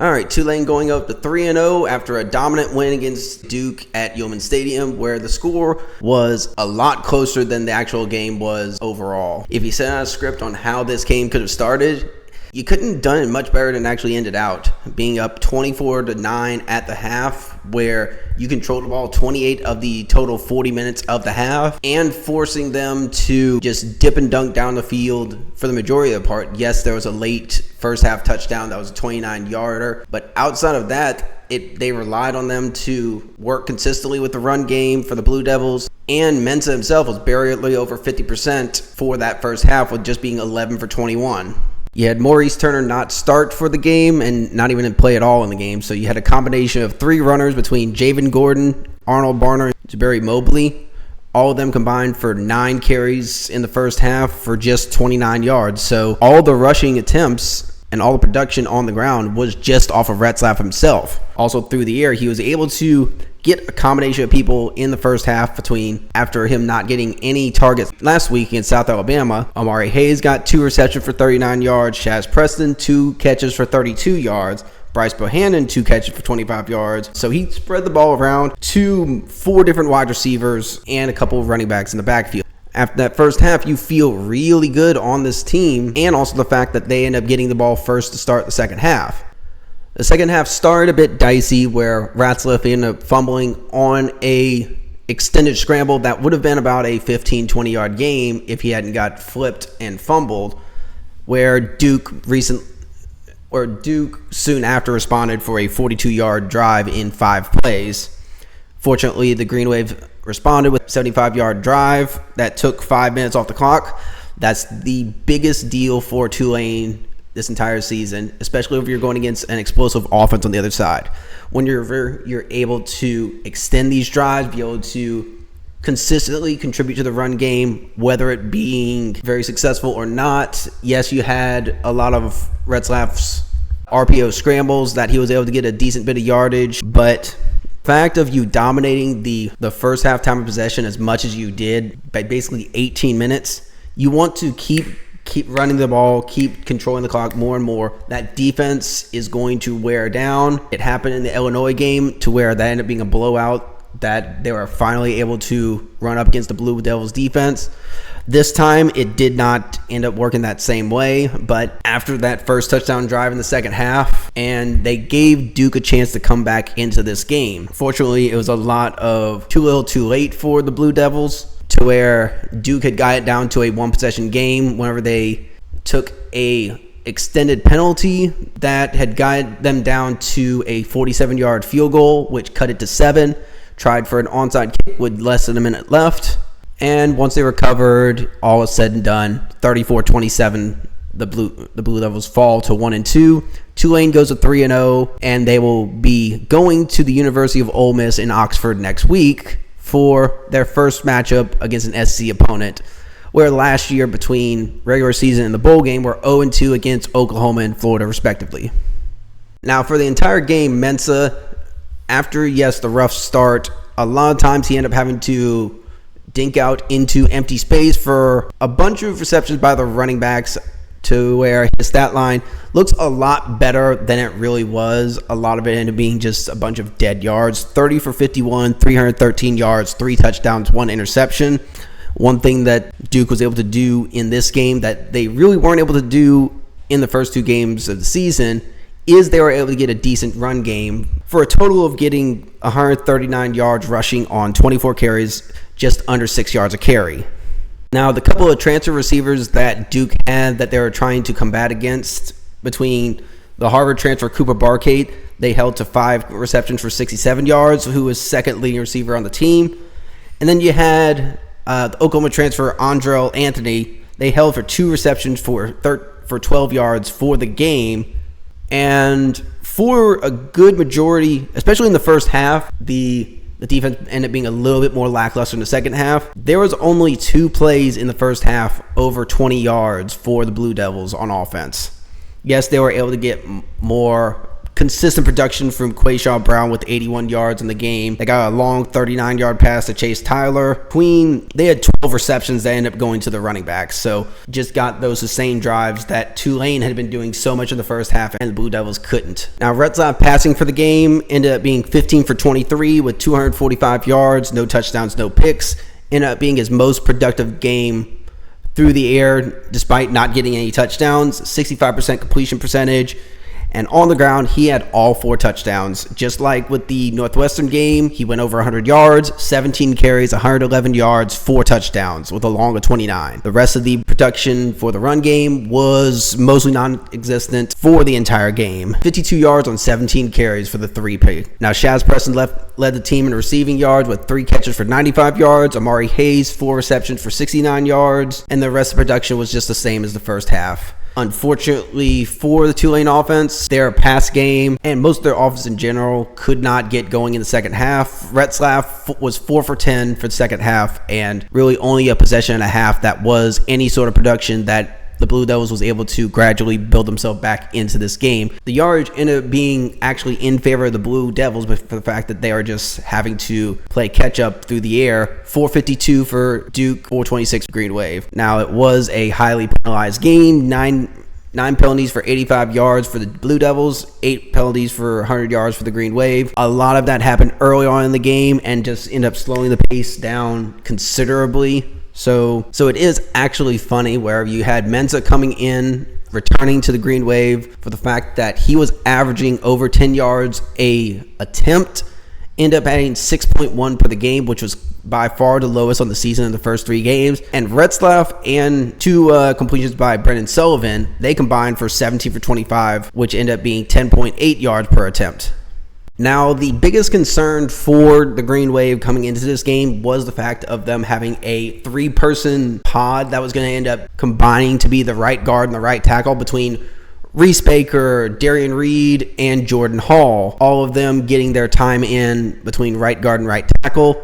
All right, Tulane going up to 3-0 after a dominant win against Duke at Yeoman Stadium, where the score was a lot closer than the actual game was overall. If you set out a script on how this game could have started, you couldn't have done it much better than actually ended out, being up 24-9 at the half, where you controlled the ball 28 of the total 40 minutes of the half, and forcing them to just dip and dunk down the field for the majority of the part. Yes, there was a late first half touchdown that was a 29-yarder, but outside of that, they relied on them to work consistently with the run game for the Blue Devils. And Mensah himself was barely over 50% for that first half, with just being 11 for 21. You had Maurice Turner not start for the game and not even play at all in the game. So you had a combination of three runners between Javen Gordon, Arnold Barner, and Jabari Mobley. All of them combined for 9 carries in the first half for just 29 yards. So all the rushing attempts and all the production on the ground was just off of Retzlaff himself. Also through the air, he was able to get a combination of people in the first half between after him not getting any targets last week against South Alabama. Amari Hayes got 2 receptions for 39 yards. Shaz Preston, 2 catches for 32 yards. Bryce Bohannon, 2 catches for 25 yards. So he spread the ball around to 4 different wide receivers and a couple of running backs in the backfield. After that first half, you feel really good on this team, and also the fact that they end up getting the ball first to start the second half. The second half started a bit dicey, where Retzlaff ended up fumbling on a extended scramble that would have been about a 15-20 yard game if he hadn't got flipped and fumbled, where Duke soon after responded for a 42-yard drive in 5 plays. Fortunately, the Green Wave responded with a 75-yard drive that took 5 minutes off the clock. That's the biggest deal for Tulane this entire season, especially if you're going against an explosive offense on the other side. When you're able to extend these drives, be able to consistently contribute to the run game, whether it being very successful or not. Yes, you had a lot of Retzlaff's RPO scrambles that he was able to get a decent bit of yardage, but the fact of you dominating the first half time of possession as much as you did by basically 18 minutes, you want to keep running the ball, keep controlling the clock more and more. That defense is going to wear down. It happened in the Illinois game to where that ended up being a blowout, that they were finally able to run up against the Blue Devils defense. This time, it did not end up working that same way, but after that first touchdown drive in the second half, and they gave Duke a chance to come back into this game. Fortunately, it was a lot of too little too late for the Blue Devils, to where Duke had got it down to a 1-possession game whenever they took a extended penalty that had guided them down to a 47-yard field goal, which cut it to 7. Tried for an onside kick with less than a minute left. And once they recovered, all was said and done. 34-27, the Blue Devils fall to 1-2. Tulane goes to 3-0, and they will be going to the University of Ole Miss in Oxford next week for their first matchup against an SEC opponent, where last year between regular season and the bowl game were 0-2 against Oklahoma and Florida respectively. Now for the entire game, Mensah, after, yes, the rough start, a lot of times he ended up having to dink out into empty space for a bunch of receptions by the running backs, to where his stat line looks a lot better than it really was. A lot of it ended up being just a bunch of dead yards. 30 for 51, 313 yards, 3 touchdowns, 1 interception. One thing that Duke was able to do in this game that they really weren't able to do in the first 2 games of the season is they were able to get a decent run game for a total of getting 139 yards rushing on 24 carries, just under 6 yards a carry. Now, the couple of transfer receivers that Duke had that they were trying to combat against, between the Harvard transfer Cooper Barcade, they held to 5 receptions for 67 yards, who was second leading receiver on the team. And then you had the Oklahoma transfer Andrell Anthony. They held for 2 receptions for 12 yards for the game. And for a good majority, especially in the first half, the defense ended up being a little bit more lackluster in the second half. There was only 2 plays in the first half over 20 yards for the Blue Devils on offense. Yes, they were able to get more consistent production from Quayshawn Brown with 81 yards in the game. They got a long 39-yard pass to Chase Tyler. Queen, they had 12 receptions that ended up going to the running backs. So just got those sustained drives that Tulane had been doing so much in the first half and the Blue Devils couldn't. Now, Retzlaff passing for the game ended up being 15 for 23 with 245 yards, no touchdowns, no picks. Ended up being his most productive game through the air despite not getting any touchdowns. 65% completion percentage. And on the ground, he had all 4 touchdowns. Just like with the Northwestern game, he went over 100 yards, 17 carries, 111 yards, 4 touchdowns with a long of 29. The rest of the production for the run game was mostly non-existent for the entire game. 52 yards on 17 carries for the 3-pick. Now, Shaz Preston led the team in receiving yards with 3 catches for 95 yards. Amari Hayes, 4 receptions for 69 yards. And the rest of the production was just the same as the first half. Unfortunately for the Tulane offense, their pass game and most of their offense in general could not get going in the second half. Retzlaff was 4 for 10 for the second half and really only a possession and a half that was any sort of production that the Blue Devils was able to gradually build themselves back into this game. The yardage ended up being actually in favor of the Blue Devils, but for the fact that they are just having to play catch up through the air. 452 for Duke, 426 for Green Wave. Now, it was a highly penalized game. Nine penalties for 85 yards for the Blue Devils, 8 penalties for 100 yards for the Green Wave. A lot of that happened early on in the game and just ended up slowing the pace down considerably. So it is actually funny where you had Mensah coming in, returning to the Green Wave for the fact that he was averaging over 10 yards a attempt, ended up adding 6.1 per the game, which was by far the lowest on the season in the first 3 games. And Retzlaff and 2 completions by Brendan Sullivan, they combined for 17 for 25, which ended up being 10.8 yards per attempt. Now, the biggest concern for the Green Wave coming into this game was the fact of them having a 3-person pod that was going to end up combining to be the right guard and the right tackle between Reese Baker, Darian Reed, and Jordan Hall. All of them getting their time in between right guard and right tackle.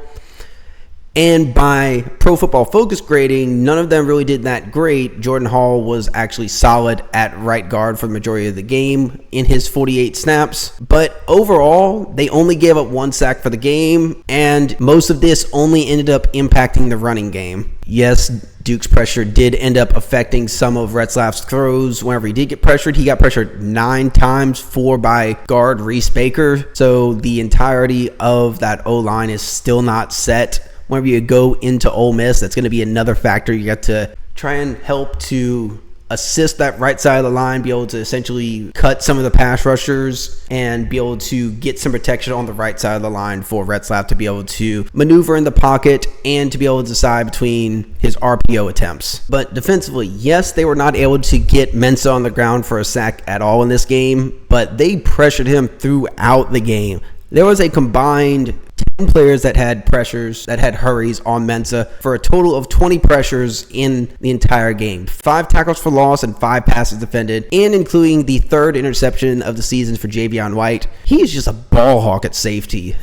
And by Pro Football Focus grading, none of them really did that great. Jordan Hall was actually solid at right guard for the majority of the game in his 48 snaps. But overall, they only gave up 1 sack for the game, and most of this only ended up impacting the running game. Yes, Duke's pressure did end up affecting some of Retzlaff's throws. Whenever he did get pressured, he got pressured 9 times, 4 by guard Reese Baker. So the entirety of that O-line is still not set. Whenever you go into Ole Miss, that's going to be another factor. You got to try and help to assist that right side of the line, be able to essentially cut some of the pass rushers and be able to get some protection on the right side of the line for Retzlaff to be able to maneuver in the pocket and to be able to decide between his RPO attempts. But defensively, yes, they were not able to get Mensah on the ground for a sack at all in this game, but they pressured him throughout the game. There was a combined 10 players that had pressures, that had hurries on Mensah for a total of 20 pressures in the entire game. 5 tackles for loss and 5 passes defended, and including the 3rd interception of the season for Javion White. He is just a ball hawk at safety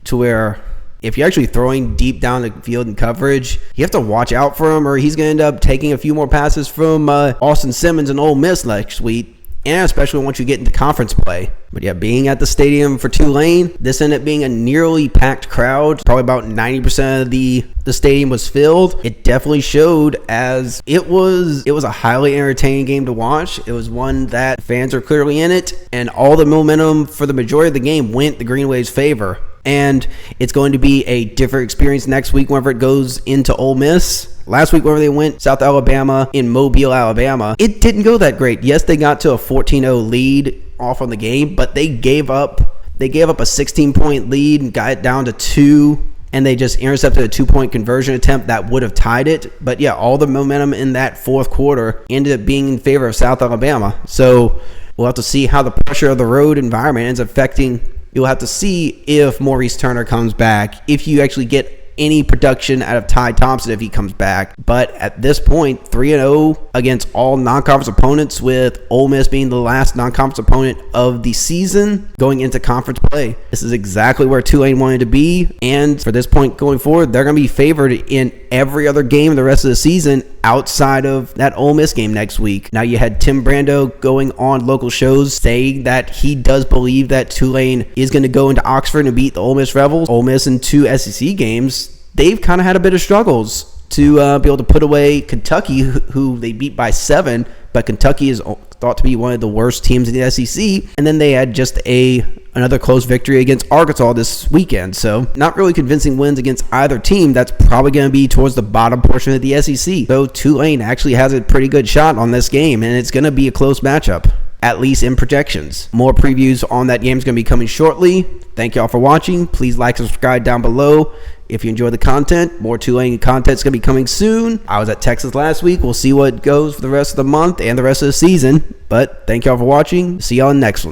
to where if you're actually throwing deep down the field in coverage, you have to watch out for him or he's going to end up taking a few more passes from Austin Simmons and Ole Miss next week. And especially once you get into conference play. But yeah, being at the stadium for Tulane, this ended up being a nearly packed crowd. Probably about 90% of the stadium was filled. It definitely showed as it was a highly entertaining game to watch. It was one that fans are clearly in it. And all the momentum for the majority of the game went the Green Wave's favor. And it's going to be a different experience next week whenever it goes into Ole Miss. Last week, whenever they went South Alabama in Mobile, Alabama, it didn't go that great. Yes, they got to a 14-0 lead off on the game, but they gave up a 16-point lead and got it down to 2, and they just intercepted a 2-point conversion attempt that would have tied it. But yeah, all the momentum in that fourth quarter ended up being in favor of South Alabama. So we'll have to see how the pressure of the road environment ends affecting. You'll have to see if Maurice Turner comes back, if you actually get any production out of Ty Thompson if he comes back. But at this point, 3-0 against all non-conference opponents, with Ole Miss being the last non-conference opponent of the season going into conference play. This is exactly where Tulane wanted to be, and for this point going forward, they're going to be favored in every other game the rest of the season outside of that Ole Miss game next week. Now, you had Tim Brando going on local shows saying that he does believe that Tulane is going to go into Oxford and beat the Ole Miss Rebels. Ole Miss in 2 SEC games, they've kind of had a bit of struggles to be able to put away Kentucky, who they beat by 7, but Kentucky is thought to be one of the worst teams in the SEC, and then they had just another close victory against Arkansas this weekend. So not really convincing wins against either team. That's probably going to be towards the bottom portion of the SEC. So Tulane actually has a pretty good shot on this game, and it's going to be a close matchup, at least in projections. More previews on that game is going to be coming shortly. Thank y'all for watching. Please like and subscribe down below if you enjoy the content. More Tulane content is going to be coming soon. I was at Texas last week. We'll see what goes for the rest of the month and the rest of the season. But thank y'all for watching. See y'all in the next one.